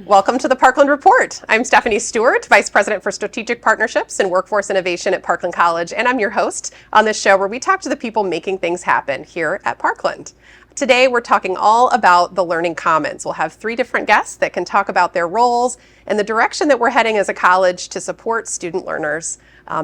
Welcome to the Parkland Report. I'm Stephanie Stewart, Vice President for Strategic Partnerships and Workforce Innovation at Parkland College, and I'm your host on this show where we talk to the people making things happen here at Parkland. Today we're talking all about the Learning Commons. We'll have 3 different guests that can talk about their roles and the direction that we're heading as a college to support student learners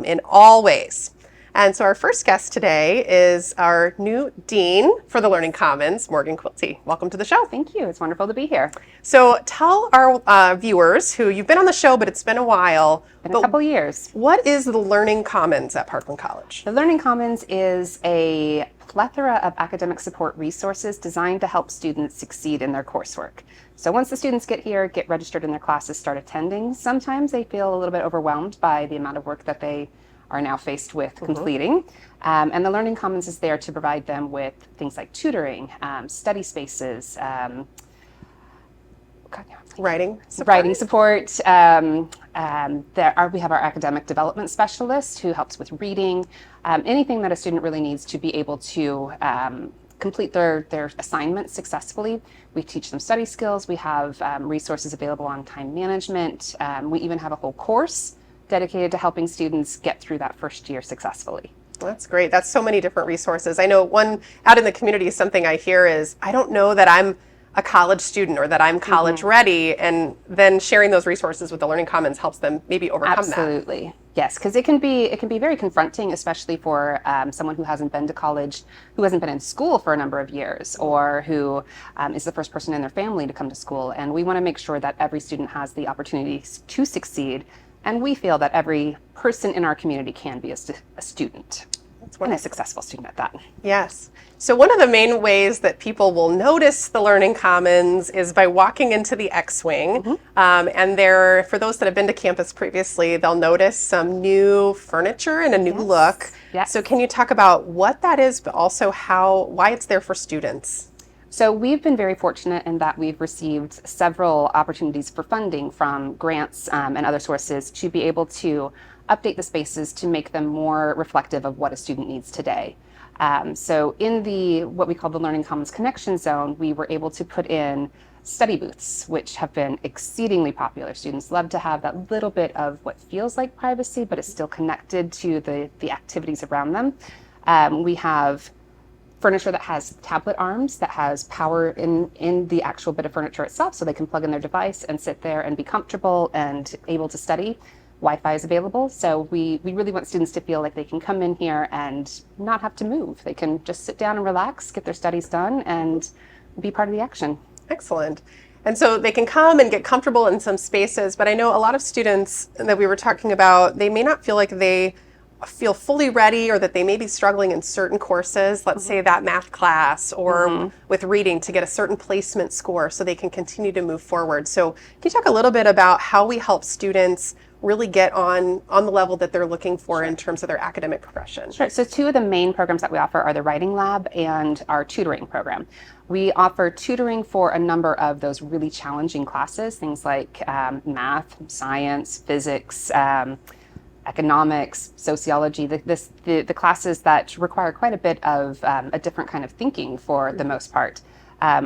in all ways. And so our first guest today is our new Dean for the Learning Commons, Morgan Quilty. Welcome to the show. Thank you. It's wonderful to be here. So tell our viewers who you've been on the show, but it's been a while. Been a couple years. What is the Learning Commons at Parkland College? The Learning Commons is a plethora of academic support resources designed to help students succeed in their coursework. So once the students get here, get registered in their classes, start attending, sometimes they feel a little bit overwhelmed by the amount of work that they are now faced with completing. And the Learning Commons is there to provide them with things like tutoring, study spaces, Writing support. We have our academic development specialist who helps with reading, anything that a student really needs to be able to complete their assignments successfully. We teach them study skills. We have resources available on time management. We even have a whole course dedicated to helping students get through that first year successfully. That's great. That's so many different resources. I know one out in the community, something I hear is, I don't know that I'm a college student or that I'm college ready, and then sharing those resources with the Learning Commons helps them maybe overcome that. Absolutely. Yes, because it can be very confronting, especially for someone who hasn't been to college, who hasn't been in school for a number of years, or who is the first person in their family to come to school. And we want to make sure that every student has the opportunity to succeed. And we feel that every person in our community can be a student, and a successful student at that. Yes. So one of the main ways that people will notice the Learning Commons is by walking into the X-Wing. And there, for those that have been to campus previously, they'll notice some new furniture and a new look. Yes. So can you talk about what that is, but also why it's there for students? So we've been very fortunate in that we've received several opportunities for funding from grants and other sources to be able to update the spaces to make them more reflective of what a student needs today. So in what we call the Learning Commons Connection Zone, we were able to put in study booths, which have been exceedingly popular. Students love to have that little bit of what feels like privacy, but is still connected to the activities around them. We have furniture that has tablet arms, that has power in the actual bit of furniture itself, so they can plug in their device and sit there and be comfortable and able to study. Wi-Fi is available, so we really want students to feel like they can come in here and not have to move. They can just sit down and relax, get their studies done, and be part of the action. Excellent. And so they can come and get comfortable in some spaces, but I know a lot of students that we were talking about, they may not feel like they feel fully ready, or that they may be struggling in certain courses, let's say that math class, or with reading to get a certain placement score so they can continue to move forward. So can you talk a little bit about how we help students really get on the level that they're looking for in terms of their academic progression? Sure. So 2 of the main programs that we offer are the Writing Lab and our tutoring program. We offer tutoring for a number of those really challenging classes, things like math, science, physics, economics, sociology, the classes that require quite a bit of a different kind of thinking for the most part.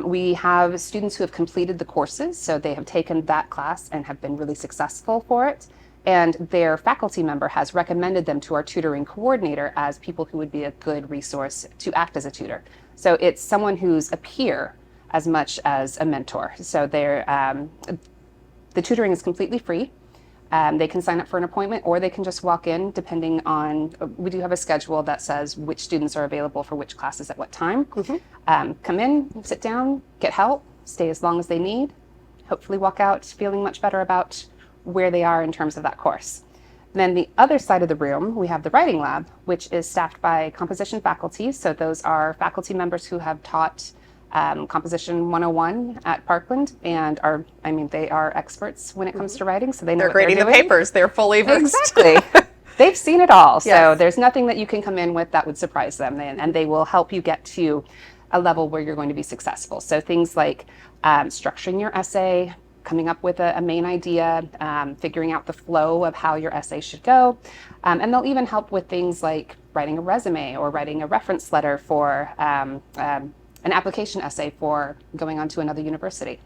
We have students who have completed the courses, so they have taken that class and have been really successful for it. And their faculty member has recommended them to our tutoring coordinator as people who would be a good resource to act as a tutor. So it's someone who's a peer as much as a mentor. So the tutoring is completely free. They can sign up for an appointment, or they can just walk in, depending on, we do have a schedule that says which students are available for which classes at what time. Come in, sit down, get help, stay as long as they need, hopefully walk out feeling much better about where they are in terms of that course. And then the other side of the room, we have the Writing Lab, which is staffed by composition faculty. So those are faculty members who have taught Composition 101 at Parkland, and they are experts when it comes to writing, so they know they're what they're grading doing. the papers. They're fully versed. Exactly. They've seen it all, so Yes. there's nothing that you can come in with that would surprise them, and they will help you get to a level where you're going to be successful. So things like structuring your essay, coming up with a main idea, figuring out the flow of how your essay should go, and they'll even help with things like writing a resume or writing a reference letter for an application essay for going on to another university.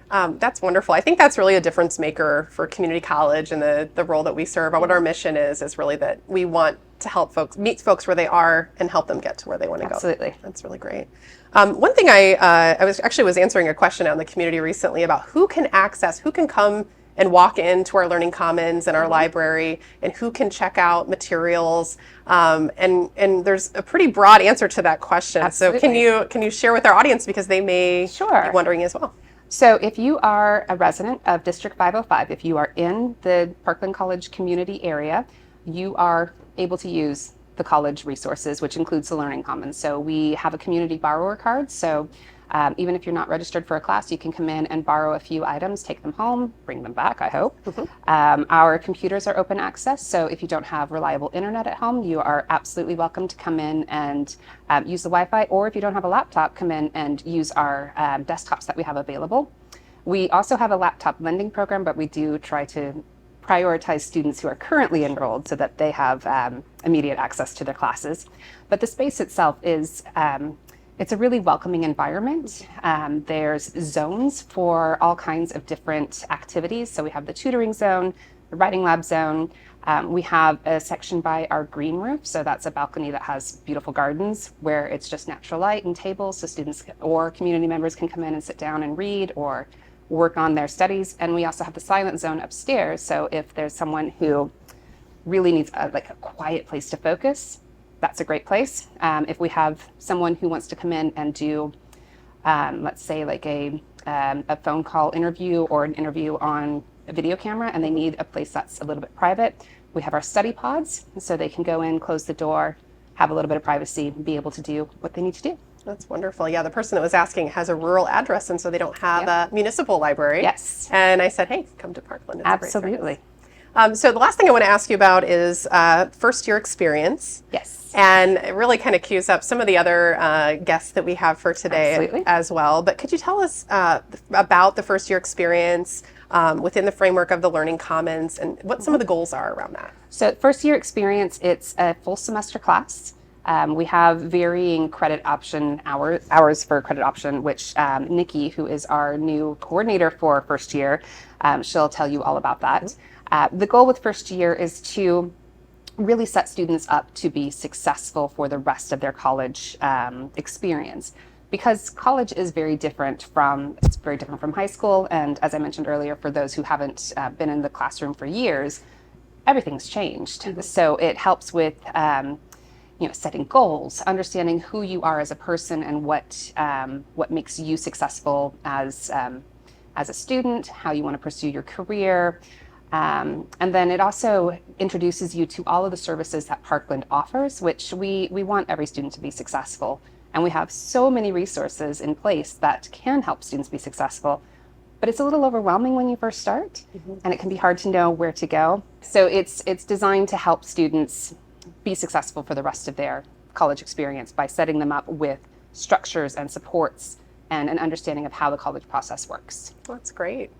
That's wonderful. I think that's really a difference maker for community college and the role that we serve. What our mission is really that we want to help folks, meet folks where they are and help them get to where they want to go. Absolutely. That's really great. One thing I was answering a question out in the community recently about who can come and walk into our Learning Commons and our library, and who can check out materials. And there's a pretty broad answer to that question. Absolutely. So can you share with our audience, because they may be wondering as well. So if you are a resident of District 505, if you are in the Parkland College community area, you are able to use the college resources, which includes the Learning Commons. So we have a community borrower card. So even if you're not registered for a class, you can come in and borrow a few items, take them home, bring them back, I hope. Our computers are open access, so if you don't have reliable internet at home, you are absolutely welcome to come in and use the Wi-Fi, or if you don't have a laptop, come in and use our desktops that we have available. We also have a laptop lending program, but we do try to prioritize students who are currently enrolled so that they have immediate access to their classes. But the space itself is it's a really welcoming environment. There's zones for all kinds of different activities. So we have the tutoring zone, the writing lab zone. We have a section by our green roof. So that's a balcony that has beautiful gardens where it's just natural light and tables, so students or community members can come in and sit down and read or work on their studies. And we also have the silent zone upstairs. So if there's someone who really needs a quiet place to focus, that's a great place. If we have someone who wants to come in and do, let's say like a phone call interview or an interview on a video camera, and they need a place that's a little bit private, we have our study pods, so they can go in, close the door, have a little bit of privacy, and be able to do what they need to do. That's wonderful. Yeah, the person that was asking has a rural address, and so they don't have a municipal library. Yes. And I said, hey, come to Parkland. It's Absolutely. So the last thing I want to ask you about is first year experience. Yes. And it really kind of cues up some of the other guests that we have for today as well. But could you tell us about the first year experience within the framework of the Learning Commons and what some of the goals are around that? So first year experience, it's a full semester class. We have varying credit option hours for credit option, which Nikki, who is our new coordinator for first year, she'll tell you all about that. The goal with first year is to really set students up to be successful for the rest of their college experience, because college is very different from high school. And as I mentioned earlier, for those who haven't been in the classroom for years, everything's changed. So it helps with setting goals, understanding who you are as a person and what makes you successful as a student, how you want to pursue your career. And then it also introduces you to all of the services that Parkland offers, which we want every student to be successful. And we have so many resources in place that can help students be successful. But it's a little overwhelming when you first start, and it can be hard to know where to go. So it's designed to help students be successful for the rest of their college experience by setting them up with structures and supports and an understanding of how the college process works. That's great.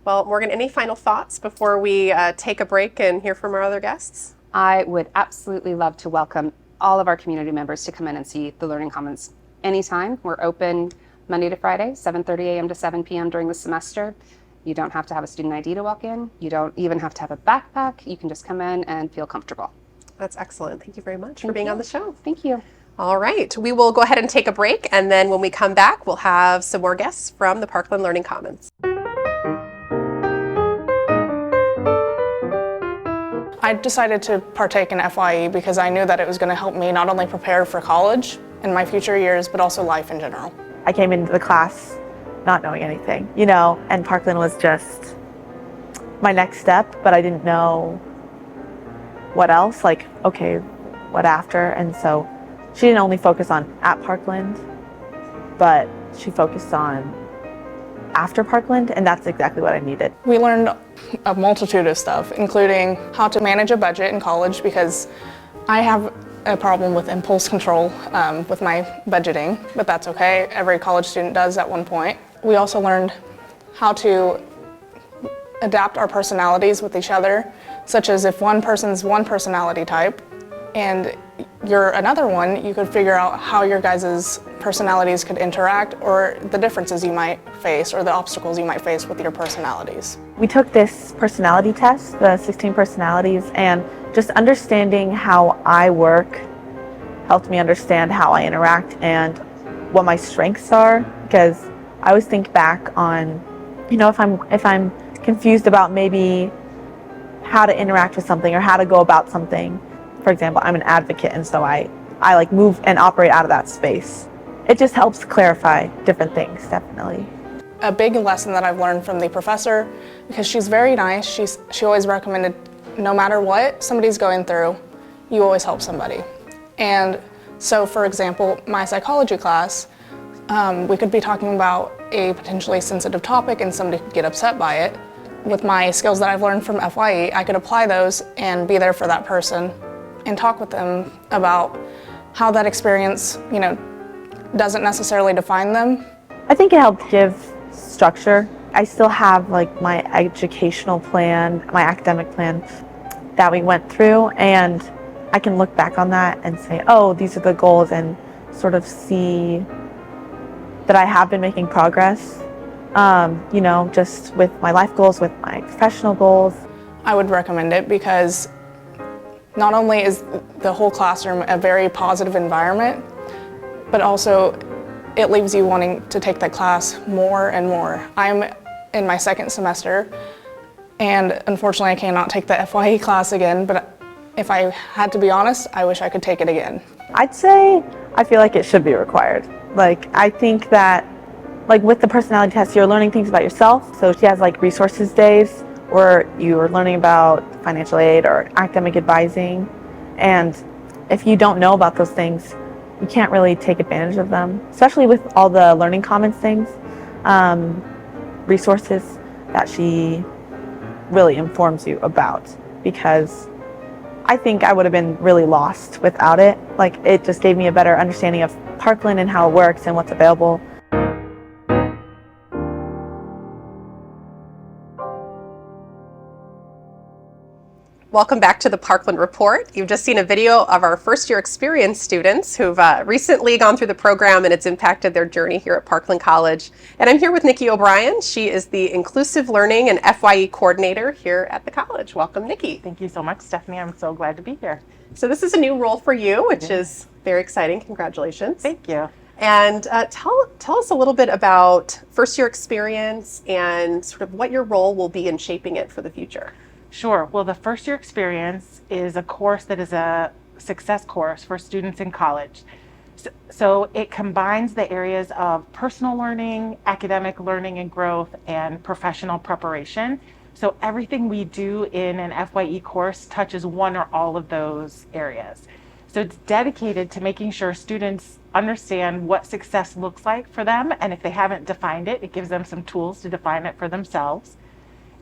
Well, Morgan, any final thoughts before we take a break and hear from our other guests? I would absolutely love to welcome all of our community members to come in and see the Learning Commons anytime. We're open Monday to Friday, 7:30 a.m. to 7 p.m. during the semester. You don't have to have a student ID to walk in. You don't even have to have a backpack. You can just come in and feel comfortable. That's excellent. Thank you very much for being on the show. Thank you. All right. We will go ahead and take a break, and then when we come back, we'll have some more guests from the Parkland Learning Commons. I decided to partake in FYE because I knew that it was going to help me not only prepare for college in my future years, but also life in general. I came into the class not knowing anything, and Parkland was just my next step, but I didn't know what else, what after. And so she didn't only focus on at Parkland, but she focused on after Parkland, and that's exactly what I needed. We learned a multitude of stuff, including how to manage a budget in college, because I have a problem with impulse control with my budgeting, but that's okay. Every college student does at one point. We also learned how to adapt our personalities with each other, such as if one person's one personality type, and you're another one, you could figure out how your guys' personalities could interact, or the differences you might face, or the obstacles you might face with your personalities. We took this personality test, the 16 personalities, and just understanding how I work helped me understand how I interact and what my strengths are, because I always think back on, if I'm confused about maybe how to interact with something or how to go about something. For example, I'm an advocate, and so I like move and operate out of that space. It just helps clarify different things, definitely. A big lesson that I've learned from the professor, because she's very nice, she always recommended no matter what somebody's going through, you always help somebody. And so, for example, my psychology class, we could be talking about a potentially sensitive topic and somebody could get upset by it. With my skills that I've learned from FYE, I could apply those and be there for that person and talk with them about how that experience, doesn't necessarily define them. I think it helped give structure. I still have like my educational plan, my academic plan that we went through, and I can look back on that and say, oh, these are the goals, and sort of see that I have been making progress, just with my life goals, with my professional goals. I would recommend it because not only is the whole classroom a very positive environment, but also it leaves you wanting to take that class more and more. I'm in my second semester, and unfortunately I cannot take the FYE class again, but if I had to be honest, I wish I could take it again. I'd say I feel like it should be required. I think that with the personality test, you're learning things about yourself. So she has resources days where you're learning about financial aid or academic advising. And if you don't know about those things, you can't really take advantage of them, especially with all the learning commons things, resources that she really informs you about, because I think I would have been really lost without it. It just gave me a better understanding of Parkland and how it works and what's available. Welcome back to the Parkland Report. You've just seen a video of our first year experience students who've recently gone through the program, and it's impacted their journey here at Parkland College. And I'm here with Nikki O'Brien. She is the Inclusive Learning and FYE Coordinator here at the college. Welcome, Nikki. Thank you so much, Stephanie. I'm so glad to be here. So this is a new role for you, which is very exciting. Congratulations. Thank you. And tell us a little bit about first year experience and sort of what your role will be in shaping it for the future. Sure. Well, the first year experience is a course that is a success course for students in college. So it combines the areas of personal learning, academic learning and growth, and professional preparation. So everything we do in an FYE course touches one or all of those areas. So it's dedicated to making sure students understand what success looks like for them. And if they haven't defined it, it gives them some tools to define it for themselves.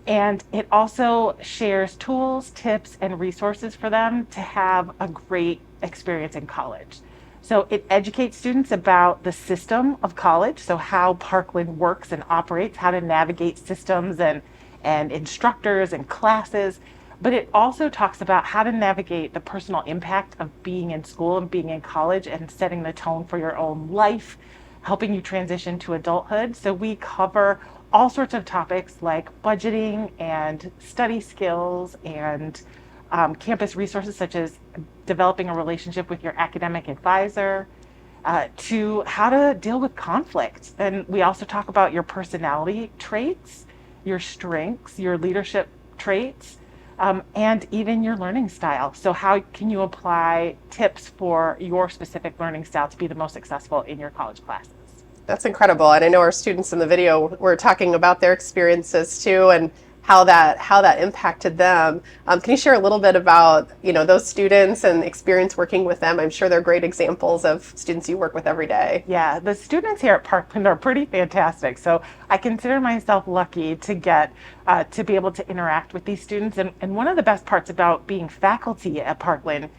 And it also shares tools, tips, and resources for them to have a great experience in college. So it educates students about the system of college, so how Parkland works and operates, how to navigate systems and instructors and classes. But it also talks about how to navigate the personal impact of being in school and being in college and setting the tone for your own life, helping you transition to adulthood. So we cover all sorts of topics like budgeting and study skills and campus resources such as developing a relationship with your academic advisor, to how to deal with conflict. And we also talk about your personality traits, your strengths, your leadership traits, and even your learning style. So how can you apply tips for your specific learning style to be the most successful in your college classes? That's incredible. And I know our students in the video were talking about their experiences too, and how that impacted them. Can you share a little bit about those students and experience working with them? I'm sure they're great examples of students you work with every day. Yeah, the students here at Parkland are pretty fantastic. So I consider myself lucky to get to be able to interact with these students. And one of the best parts about being faculty at Parkland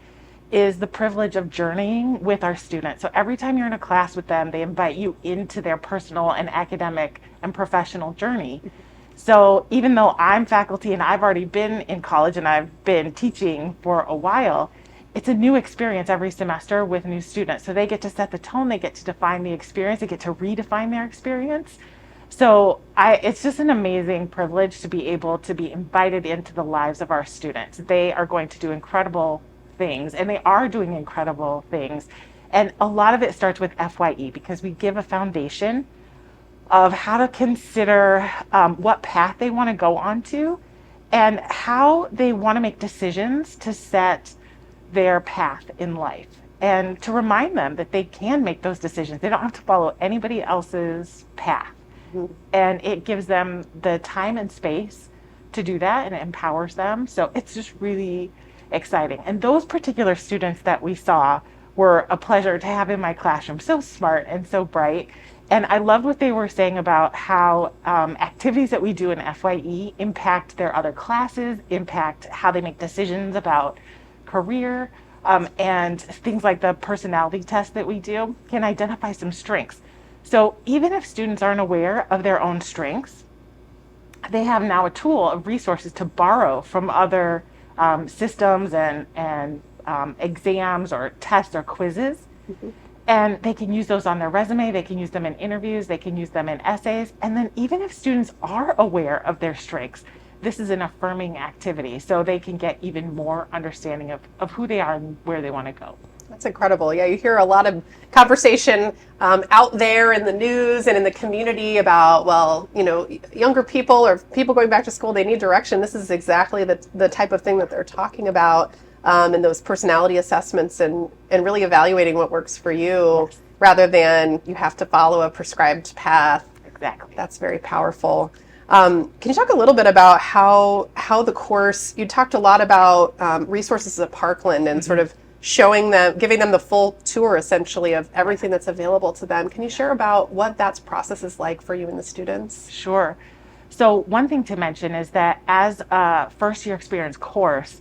is the privilege of journeying with our students. So every time you're in a class with them, they invite you into their personal and academic and professional journey. So even though I'm faculty and I've already been in college and I've been teaching for a while, it's a new experience every semester with new students. So they get to set the tone, they get to define the experience, they get to redefine their experience. So it's just an amazing privilege to be able to be invited into the lives of our students. They are going to do incredible things, and they are doing incredible things. And a lot of it starts with FYE, because we give a foundation of how to consider what path they want to go onto and how they want to make decisions to set their path in life, and to remind them that they can make those decisions. They don't have to follow anybody else's path. And it gives them the time and space to do that, and it empowers them. So it's just really exciting. And those particular students that we saw were a pleasure to have in my classroom. So smart and so bright. And I loved what they were saying about how activities that we do in FYE impact their other classes, impact how they make decisions about career, and things like the personality test that we do can identify some strengths. So even if students aren't aware of their own strengths, they have now a tool of resources to borrow from other systems and exams or tests or quizzes. And they can use those on their resume, they can use them in interviews, they can use them in essays. And then even if students are aware of their strengths, this is an affirming activity, so they can get even more understanding of who they are and where they want to go. That's incredible. Yeah, you hear a lot of conversation out there in the news and in the community about, well, you know, younger people or people going back to school, they need direction. This is exactly the type of thing that they're talking about, and those personality assessments and really evaluating what works for you, Yes. rather than you have to follow a prescribed path. Exactly. That's very powerful. Can you talk a little bit about how the course, you talked a lot about resources at Parkland and sort of showing them, giving them the full tour essentially of everything that's available to them. Can you share about what that process is like for you and the students? Sure. So one thing to mention is that as a first year experience course,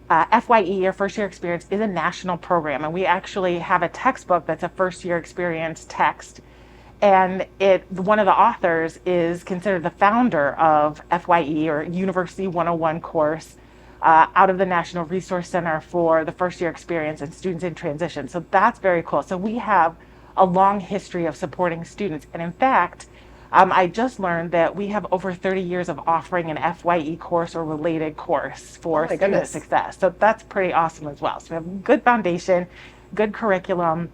FYE or first year experience is a national program, and we actually have a textbook that's a first year experience text. And one of the authors is considered the founder of FYE, or University 101 course, out of the National Resource Center for the First Year Experience and Students in Transition. So that's very cool. So we have a long history of supporting students. And in fact, I just learned that we have over 30 years of offering an FYE course or related course for student goodness. success. So that's pretty awesome as well. So we have a good foundation, good curriculum.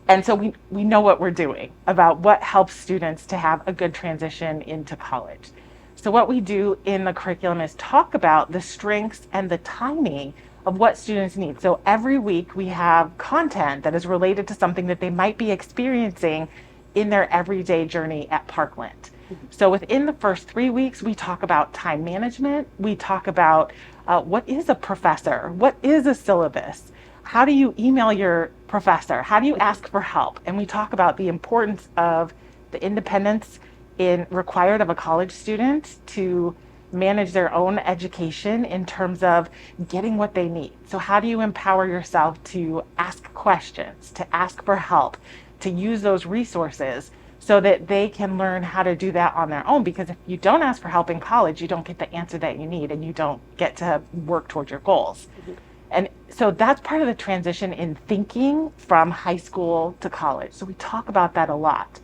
And so we know what we're doing about what helps students to have a good transition into college. So what we do in the curriculum is talk about the strengths and the timing of what students need. So every week we have content that is related to something that they might be experiencing in their everyday journey at Parkland. So within the first 3 weeks, we talk about time management. We talk about what is a professor? What is a syllabus? How do you email your professor? How do you ask for help? And we talk about the importance of the independence required of a college student to manage their own education in terms of getting what they need. So how do you empower yourself to ask questions, to ask for help, to use those resources so that they can learn how to do that on their own? Because if you don't ask for help in college, you don't get the answer that you need, and you don't get to work towards your goals. And so that's part of the transition in thinking from high school to college. So we talk about that a lot.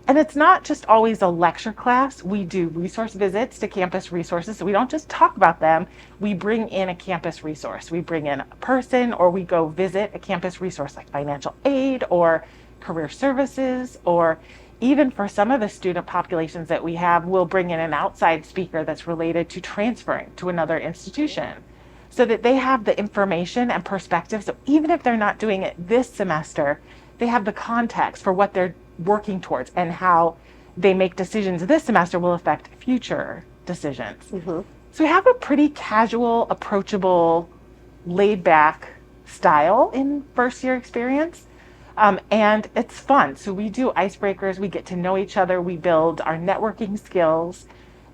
And it's not just always a lecture class. We do resource visits to campus resources. So we don't just talk about them. We bring in a campus resource. We bring in a person, or we go visit a campus resource like financial aid or career services, or even for some of the student populations that we have, we'll bring in an outside speaker that's related to transferring to another institution, so that they have the information and perspective. So even if they're not doing it this semester, they have the context for what they're working towards, and how they make decisions this semester will affect future decisions. So we have a pretty casual, approachable, laid back style in first year experience. And it's fun. So we do icebreakers, we get to know each other, we build our networking skills.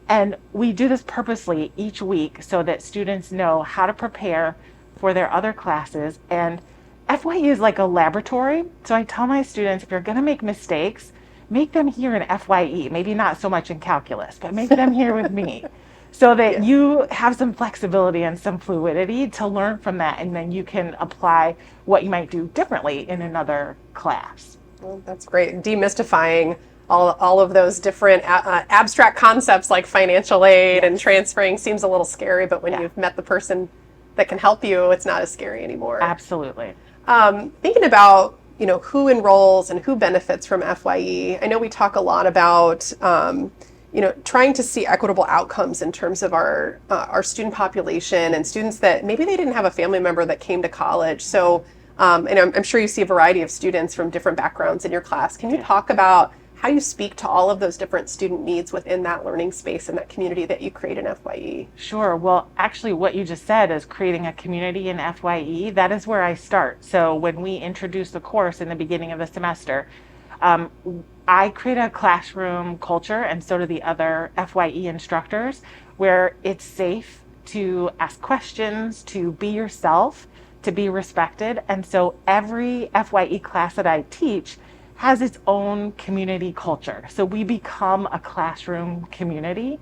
And we do this purposely each week so that students know how to prepare for their other classes. And FYE is like a laboratory. So I tell my students, if you're going to make mistakes, make them here in FYE. Maybe not so much in calculus, but make them here with me. so that Yeah. you have some flexibility and some fluidity to learn from that, and then you can apply what you might do differently in another class. Well, that's great. Demystifying all of those different abstract concepts like financial aid and Yes. transferring seems a little scary, but when Yeah. you've met the person that can help you, it's not as scary anymore. Absolutely. Thinking about who enrolls and who benefits from FYE, I know we talk a lot about trying to see equitable outcomes in terms of our student population and students that maybe they didn't have a family member that came to college. So, and I'm sure you see a variety of students from different backgrounds in your class. Can you talk about how you speak to all of those different student needs within that learning space and that community that you create in FYE? Sure. Well, actually, what you just said is creating a community in FYE. That is where I start. So when we introduce the course in the beginning of the semester, I create a classroom culture, and so do the other FYE instructors, where it's safe to ask questions, to be yourself, to be respected. And so every FYE class that I teach has its own community culture. So we become a classroom community,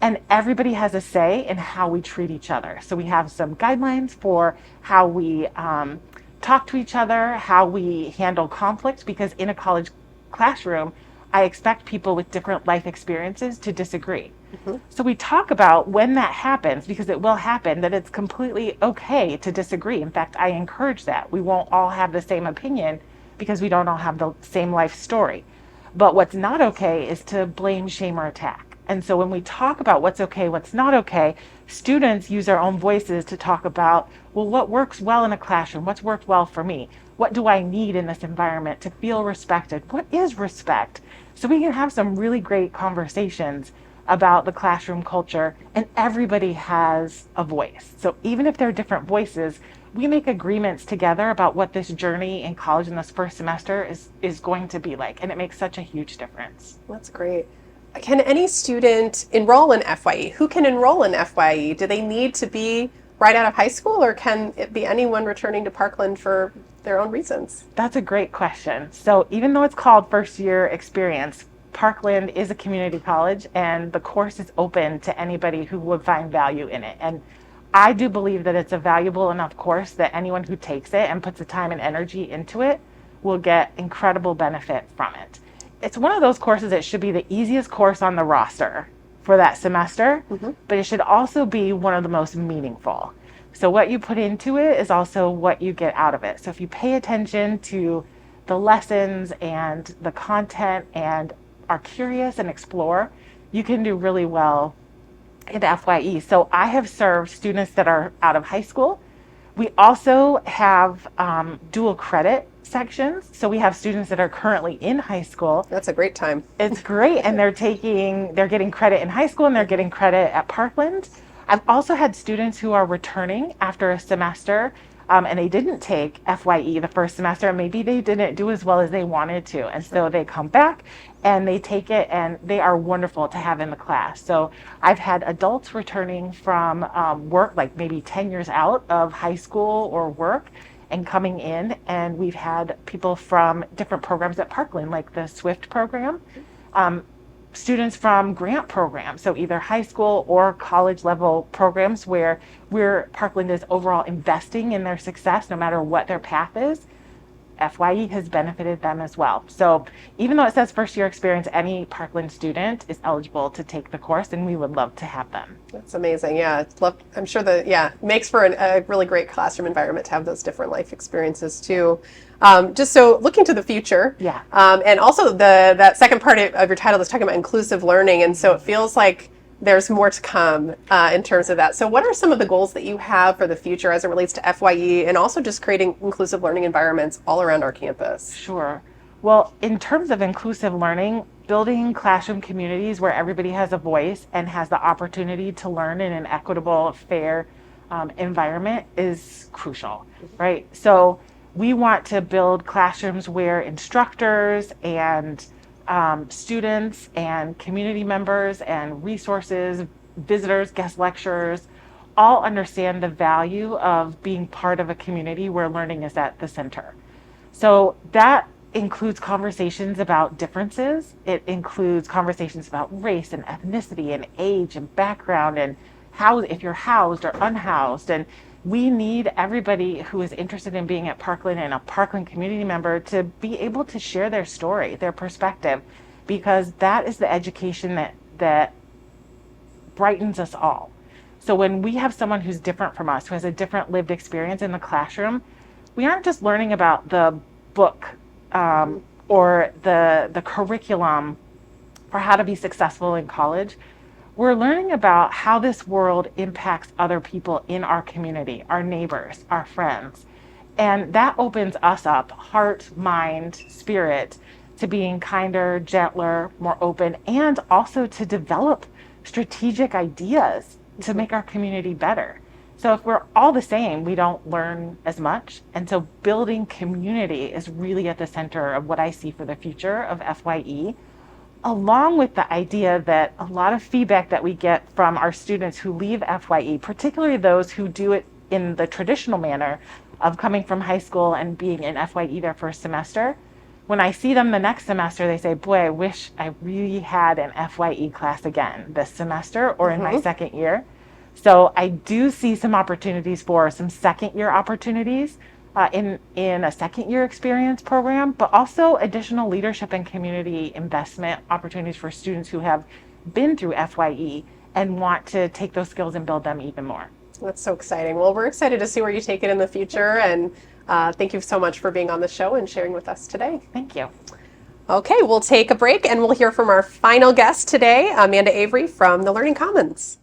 and everybody has a say in how we treat each other. So we have some guidelines for how we talk to each other, how we handle conflict, because in a college classroom, I expect people with different life experiences to disagree. So we talk about when that happens, because it will happen, that it's completely okay to disagree. In fact, I encourage that. We won't all have the same opinion because we don't all have the same life story. But what's not okay is to blame, shame, or attack. And so when we talk about what's okay, what's not okay, students use their own voices to talk about, well, what works well in a classroom? What's worked well for me? What do I need in this environment to feel respected? What is respect? So we can have some really great conversations about the classroom culture, and everybody has a voice. So even if they're different voices, we make agreements together about what this journey in college in this first semester is going to be like, and it makes such a huge difference. That's great. Can any student enroll in FYE? Who can enroll in FYE? Do they need to be right out of high school, or can it be anyone returning to Parkland for their own reasons? That's a great question. So even though it's called first year experience, Parkland is a community college, and the course is open to anybody who would find value in it. And I do believe that it's a valuable enough course that anyone who takes it and puts the time and energy into it will get incredible benefit from it. It's one of those courses that should be the easiest course on the roster for that semester, but it should also be one of the most meaningful. So what you put into it is also what you get out of it. So if you pay attention to the lessons and the content and are curious and explore, you can do really well in FYE. So I have served students that are out of high school. We also have dual credit sections. So we have students that are currently in high school. That's a great time. It's great, and they're getting credit in high school, and they're getting credit at Parkland. I've also had students who are returning after a semester, and they didn't take FYE the first semester, and maybe they didn't do as well as they wanted to. And so they come back and they take it, and they are wonderful to have in the class. So I've had adults returning from work, like maybe 10 years out of high school or work, and coming in, and we've had people from different programs at Parkland, like the SWIFT program, students from grant programs, so either high school or college level programs where Parkland is overall investing in their success no matter what their path is. FYE has benefited them as well. So even though it says first year experience, any Parkland student is eligible to take the course, and we would love to have them. That's amazing. Yeah, I'm sure makes for a really great classroom environment to have those different life experiences too. Just so looking to the future, and also that second part of your title is talking about inclusive learning, and so it feels like there's more to come in terms of that. So what are some of the goals that you have for the future as it relates to FYE and also just creating inclusive learning environments all around our campus? Sure. Well, in terms of inclusive learning, building classroom communities where everybody has a voice and has the opportunity to learn in an equitable, fair environment is crucial, right? So we want to build classrooms where instructors and students and community members and resources, visitors, guest lecturers, all understand the value of being part of a community where learning is at the center. So that includes conversations about differences. It includes conversations about race and ethnicity and age and background and how, if you're housed or unhoused. And we need everybody who is interested in being at Parkland and a Parkland community member to be able to share their story, their perspective, because that is the education that brightens us all. So when we have someone who's different from us, who has a different lived experience in the classroom, we aren't just learning about the book or the curriculum for how to be successful in college. We're learning about how this world impacts other people in our community, our neighbors, our friends. And that opens us up, heart, mind, spirit, to being kinder, gentler, more open, and also to develop strategic ideas to make our community better. So if we're all the same, we don't learn as much. And so building community is really at the center of what I see for the future of FYE, along with the idea that a lot of feedback that we get from our students who leave FYE, particularly those who do it in the traditional manner of coming from high school and being in FYE their first semester, when I see them the next semester, they say, boy, I wish I really had an FYE class again this semester or in my second year. So I do see some opportunities for some second year opportunities in a second year experience program, but also additional leadership and community investment opportunities for students who have been through FYE and want to take those skills and build them even more. That's so exciting. Well, we're excited to see where you take it in the future, and thank you so much for being on the show and sharing with us today. Thank you. Okay, we'll take a break and we'll hear from our final guest today, Amanda Avery from the Learning Commons.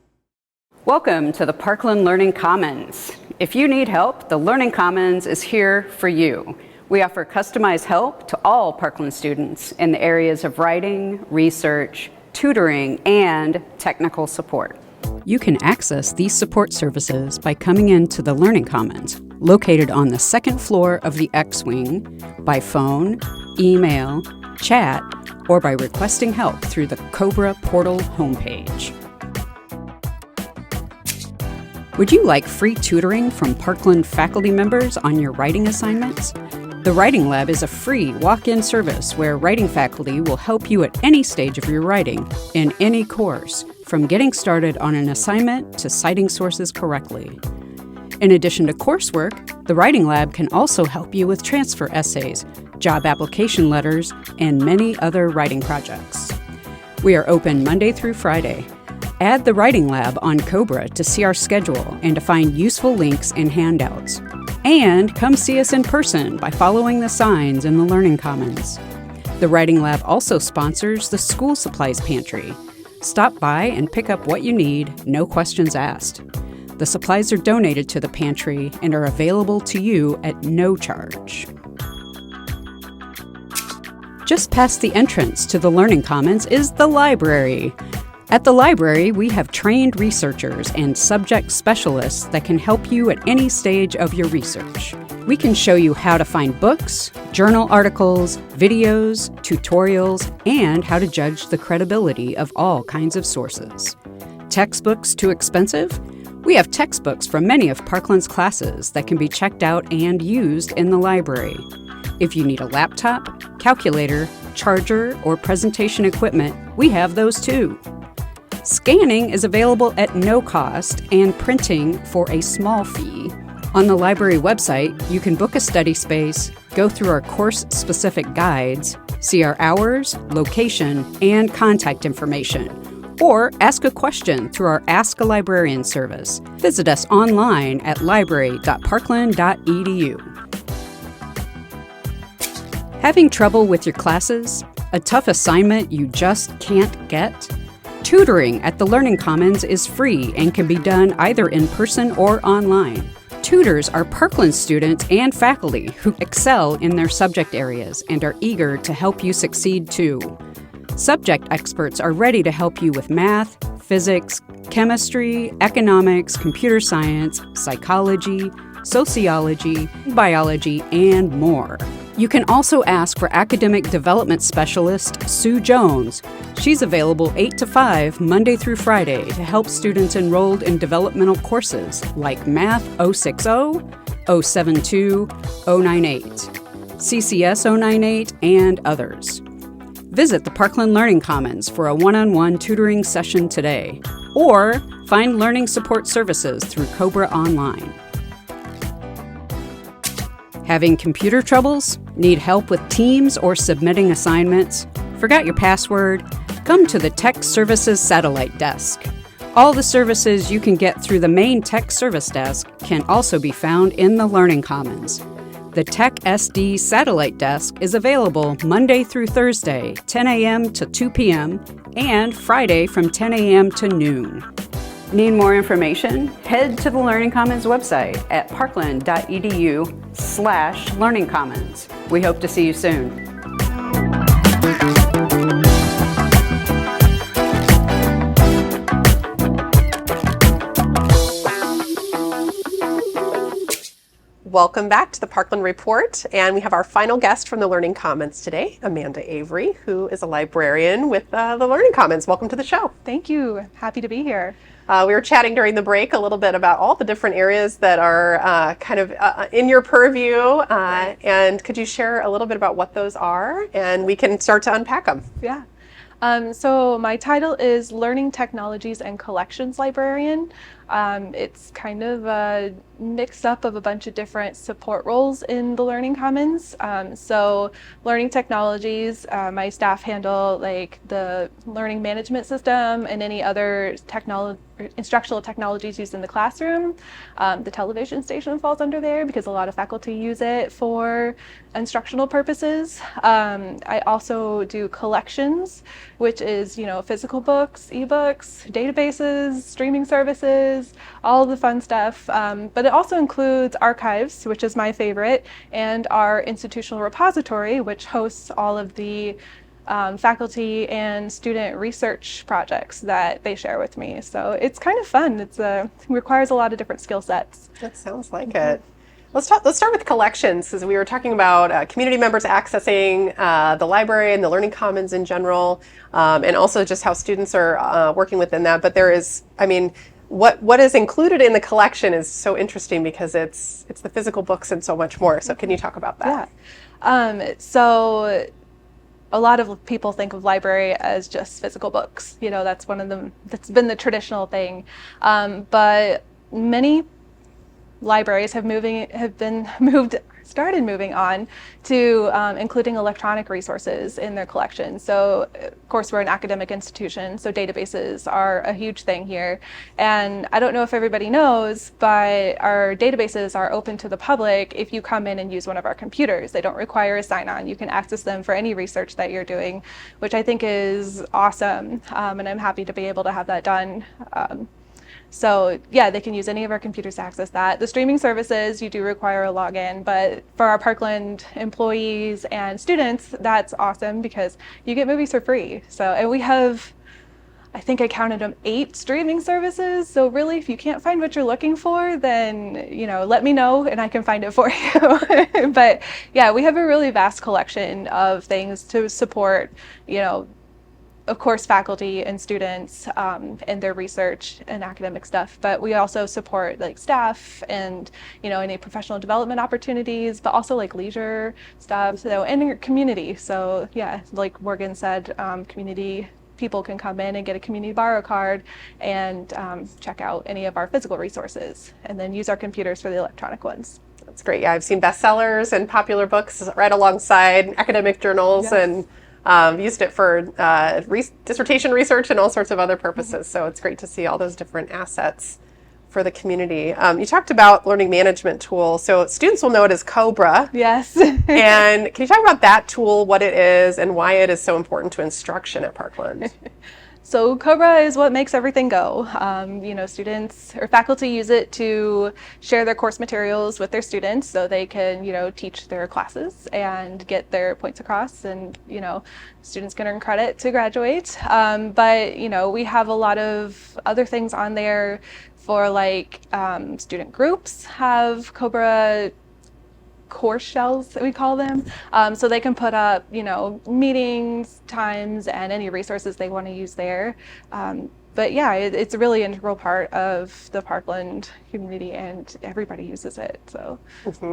Welcome to the Parkland Learning Commons. If you need help, the Learning Commons is here for you. We offer customized help to all Parkland students in the areas of writing, research, tutoring, and technical support. You can access these support services by coming into the Learning Commons, located on the second floor of the X-Wing, by phone, email, chat, or by requesting help through the Cobra Portal homepage. Would you like free tutoring from Parkland faculty members on your writing assignments? The Writing Lab is a free walk-in service where writing faculty will help you at any stage of your writing, in any course, from getting started on an assignment to citing sources correctly. In addition to coursework, the Writing Lab can also help you with transfer essays, job application letters, and many other writing projects. We are open Monday through Friday. Add the Writing Lab on Cobra to see our schedule and to find useful links and handouts. And come see us in person by following the signs in the Learning Commons. The Writing Lab also sponsors the School Supplies Pantry. Stop by and pick up what you need, no questions asked. The supplies are donated to the pantry and are available to you at no charge. Just past the entrance to the Learning Commons is the library. At the library, we have trained researchers and subject specialists that can help you at any stage of your research. We can show you how to find books, journal articles, videos, tutorials, and how to judge the credibility of all kinds of sources. Textbooks too expensive? We have textbooks from many of Parkland's classes that can be checked out and used in the library. If you need a laptop, calculator, charger, or presentation equipment, we have those too. Scanning is available at no cost and printing for a small fee. On the library website, you can book a study space, go through our course-specific guides, see our hours, location, and contact information, or ask a question through our Ask a Librarian service. Visit us online at library.parkland.edu. Having trouble with your classes? A tough assignment you just can't get? Tutoring at the Learning Commons is free and can be done either in person or online. Tutors are Parkland students and faculty who excel in their subject areas and are eager to help you succeed too. Subject experts are ready to help you with math, physics, chemistry, economics, computer science, psychology, sociology, biology, and more. You can also ask for academic development specialist Sue Jones. She's available 8 to 5 Monday through Friday to help students enrolled in developmental courses like Math 060, 072, 098. CCS 098, and others. Visit the Parkland Learning Commons for a one-on-one tutoring session today, or find learning support services through Cobra Online. Having computer troubles? Need help with Teams or submitting assignments? Forgot your password? Come to the Tech Services Satellite Desk. All the services you can get through the main Tech Service Desk can also be found in the Learning Commons. The Tech SD Satellite Desk is available Monday through Thursday, 10 a.m. to 2 p.m., and Friday from 10 a.m. to noon. Need more information? Head to the Learning Commons website at parkland.edu/Learning Commons. We hope to see you soon. Welcome back to the Parkland Report, and we have our final guest from the Learning Commons today, Amanda Avery, who is a librarian with the Learning Commons. Welcome to the show. Thank you. Happy to be here. We were chatting during the break a little bit about all the different areas that are kind of in your purview, and could you share a little bit about what those are, and we can start to unpack them. Yeah. So my title is Learning Technologies and Collections Librarian. It's kind of a mix up of a bunch of different support roles in the Learning Commons. So learning technologies, my staff handle like the learning management system and any other instructional technologies used in the classroom. The television station falls under there because a lot of faculty use it for instructional purposes. I also do collections, which is, physical books, ebooks, databases, streaming services, all the fun stuff. But it also includes archives, which is my favorite, and our institutional repository, which hosts all of the faculty and student research projects that they share with me. So it's kind of fun. It requires a lot of different skill sets. That sounds like it. Let's start with collections, because we were talking about community members accessing the library and the Learning Commons in general, and also just how students are working within that. But there is, what is included in the collection is so interesting because it's the physical books and so much more. So can you talk about that? Yeah. So a lot of people think of library as just physical books. That's that's been the traditional thing. But many libraries started moving on to including electronic resources in their collection. So of course we're an academic institution, so databases are a huge thing here. And I don't know if everybody knows, but our databases are open to the public if you come in and use one of our computers. They don't require a sign-on. You can access them for any research that you're doing, which I think is awesome. And I'm happy to be able to have that done. So yeah, they can use any of our computers to access that. The streaming services, you do require a login, but for our Parkland employees and students, that's awesome because you get movies for free. So, and we have, I think I counted them 8 streaming services. So really, if you can't find what you're looking for, then, let me know and I can find it for you. But yeah, we have a really vast collection of things to support, of course, faculty and students in their research and academic stuff, but we also support like staff and any professional development opportunities, but also like leisure stuff, so and your community. So yeah, like Morgan said, community people can come in and get a community borrow card and check out any of our physical resources, and then use our computers for the electronic ones. That's great. Yeah, I've seen bestsellers and popular books right alongside academic journals. Yes. And used it for dissertation research and all sorts of other purposes. So it's great to see all those different assets for the community. You talked about learning management tool. So students will know it as Cobra. Yes. And can you talk about that tool, what it is, and why it is so important to instruction at Parkland? So Cobra is what makes everything go. Students or faculty use it to share their course materials with their students so they can, teach their classes and get their points across, and, students can earn credit to graduate. But we have a lot of other things on there for like student groups have Cobra course shells that we call them, so they can put up meetings, times, and any resources they want to use there. But yeah, it's a really integral part of the Parkland community, and everybody uses it. So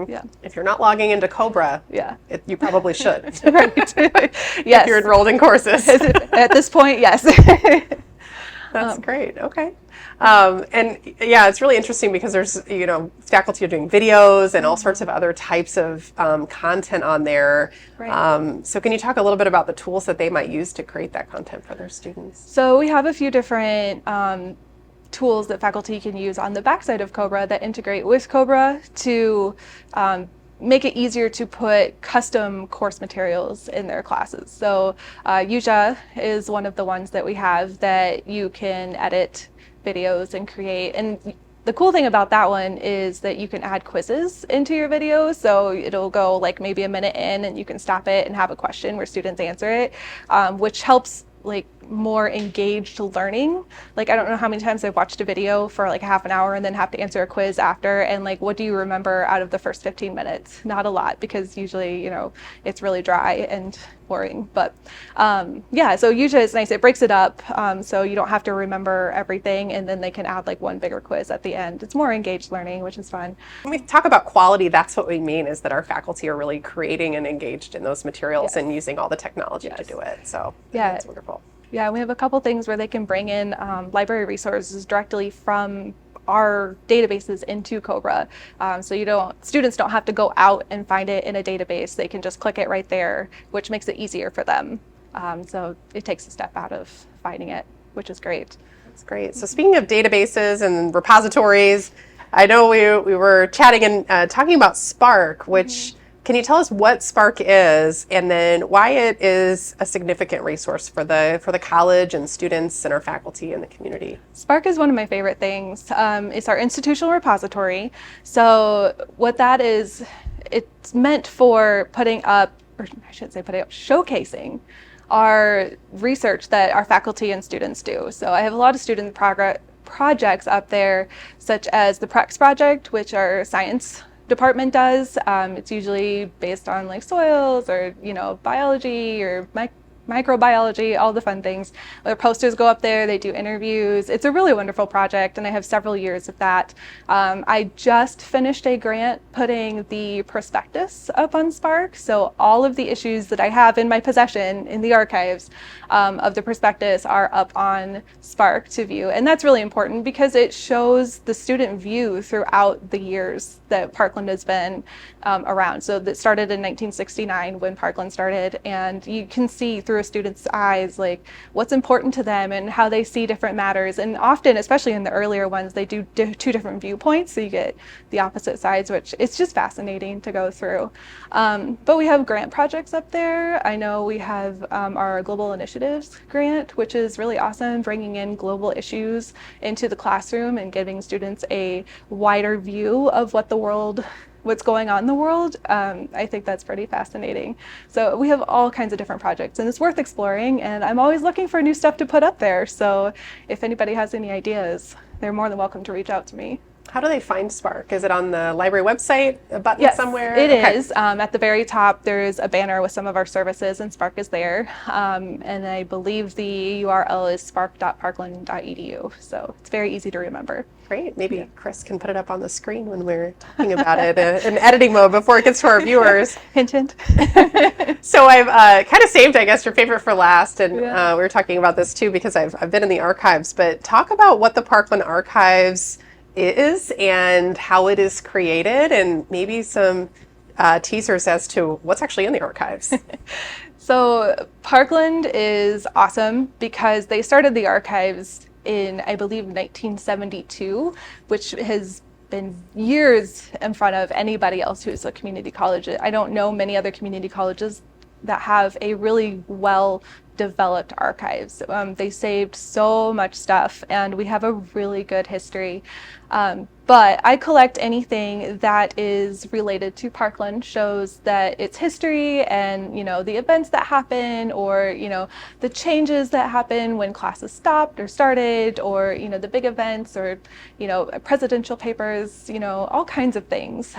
yeah. If you're not logging into Cobra, Yeah. you probably should. Right. If Yes. you're enrolled in courses. At this point, yes. That's great. Okay. And yeah, it's really interesting because there's, faculty are doing videos and all sorts of other types of content on there. Right. So can you talk a little bit about the tools that they might use to create that content for their students? So we have a few different tools that faculty can use on the backside of Cobra that integrate with Cobra to make it easier to put custom course materials in their classes. So Yuja is one of the ones that we have that you can edit videos and create. And the cool thing about that one is that you can add quizzes into your videos. So it'll go like maybe a minute in and you can stop it and have a question where students answer it, which helps like more engaged learning. Like, I don't know how many times I've watched a video for like half an hour and then have to answer a quiz after, and like, what do you remember out of the first 15 minutes? Not a lot, because usually, it's really dry and boring. But yeah, so usually it's nice. It breaks it up, so you don't have to remember everything, and then they can add like one bigger quiz at the end. It's more engaged learning, which is fun. When we talk about quality, that's what we mean, is that our faculty are really creating and engaged in those materials and using all the technology to do it. So yeah, that's wonderful. Yeah, we have a couple things where they can bring in library resources directly from our databases into Cobra. So students don't have to go out and find it in a database. They can just click it right there, which makes it easier for them. So it takes a step out of finding it, which is great. That's great. So speaking of databases and repositories, I know we were chatting and talking about Spark, which can you tell us what Spark is, and then why it is a significant resource for the college and students and our faculty and the community? Spark is one of my favorite things. It's our institutional repository. So what that is, it's meant for putting up, or I shouldn't say putting up, showcasing our research that our faculty and students do. So I have a lot of student projects up there, such as the PREX project, which our science department does. It's usually based on like soils or biology or microbiology, all the fun things. Their posters go up there, they do interviews. It's a really wonderful project, and I have several years of that. I just finished a grant putting the prospectus up on Spark, so all of the issues that I have in my possession in the archives of the prospectus are up on Spark to view, and that's really important because it shows the student view throughout the years that Parkland has been around. So that started in 1969 when Parkland started, and you can see through a student's eyes like what's important to them and how they see different matters. And often, especially in the earlier ones, they do two different viewpoints, so you get the opposite sides, which it's just fascinating to go through. But we have grant projects up there. I know we have our Global Initiatives grant, which is really awesome, bringing in global issues into the classroom and giving students a wider view of what's going on in the world. I think that's pretty fascinating. So we have all kinds of different projects, and it's worth exploring, and I'm always looking for new stuff to put up there. So if anybody has any ideas, they're more than welcome to reach out to me. How do they find Spark? Is it on the library website, a button somewhere? It is. At the very top, there's a banner with some of our services, and Spark is there. And I believe the URL is spark.parkland.edu. So it's very easy to remember. Great. Maybe Chris can put it up on the screen when we're talking about it in editing mode before it gets to our viewers. Hint, hint. So I've kind of saved, I guess, your favorite for last. And we were talking about this too because I've been in the archives. But talk about what the Parkland Archives is and how it is created, and maybe some teasers as to what's actually in the archives. So Parkland is awesome because they started the archives in, I believe, 1972, which has been years in front of anybody else who's a community college. I don't know many other community colleges that have a really well developed archives. They saved so much stuff, and we have a really good history. But I collect anything that is related to Parkland, shows that its history and, the events that happen, or, the changes that happen when classes stopped or started, or, the big events, or, presidential papers, all kinds of things.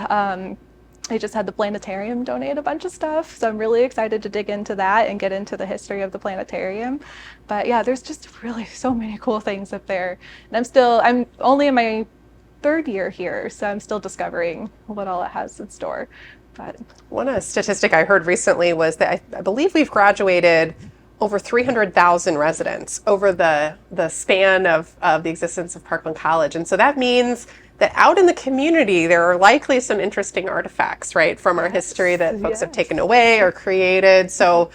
They just had the planetarium donate a bunch of stuff, so I'm really excited to dig into that and get into the history of the planetarium. But yeah, there's just really so many cool things up there. And I'm only in my third year here, so I'm still discovering what all it has in store. But One statistic I heard recently was that I believe we've graduated over 300,000 residents over the span of the existence of Parkland College. And so that means that out in the community, there are likely some interesting artifacts, right, from our history that folks have taken away or created. So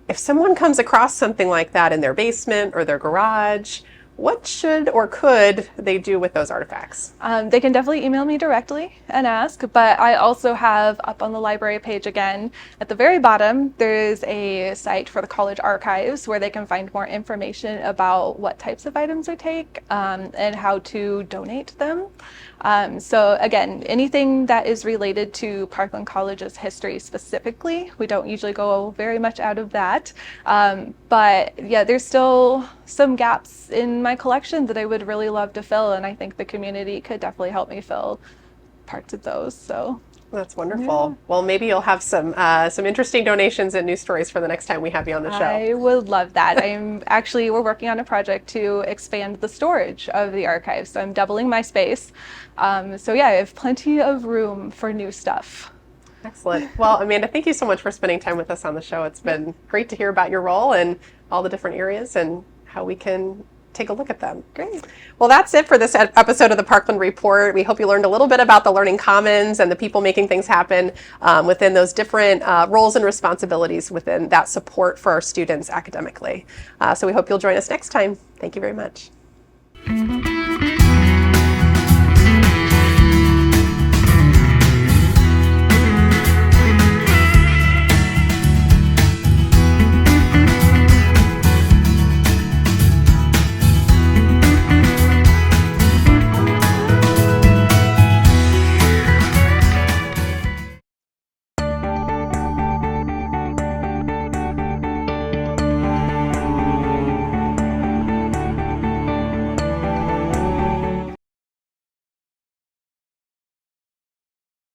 if someone comes across something like that in their basement or their garage, what should or could they do with those artifacts? They can definitely email me directly and ask, but I also have up on the library page again, at the very bottom, there's a site for the college archives where they can find more information about what types of items we take and how to donate them. So again, anything that is related to Parkland College's history specifically, we don't usually go very much out of that. But yeah, there's still some gaps in my collection that I would really love to fill, and I think the community could definitely help me fill parts of those. So That's wonderful. Well, maybe you'll have some interesting donations and news stories for the next time we have you on the show. I would love that. We're working on a project to expand the storage of the archives. So I'm doubling my space. So yeah, I have plenty of room for new stuff. Excellent. Well, Amanda, thank you so much for spending time with us on the show. It's been great to hear about your role and all the different areas and how we can take a look at them. Great. Well, that's it for this episode of the Parkland Report. We hope you learned a little bit about the Learning Commons and the people making things happen within those different roles and responsibilities within that support for our students academically. So we hope you'll join us next time. Thank you very much.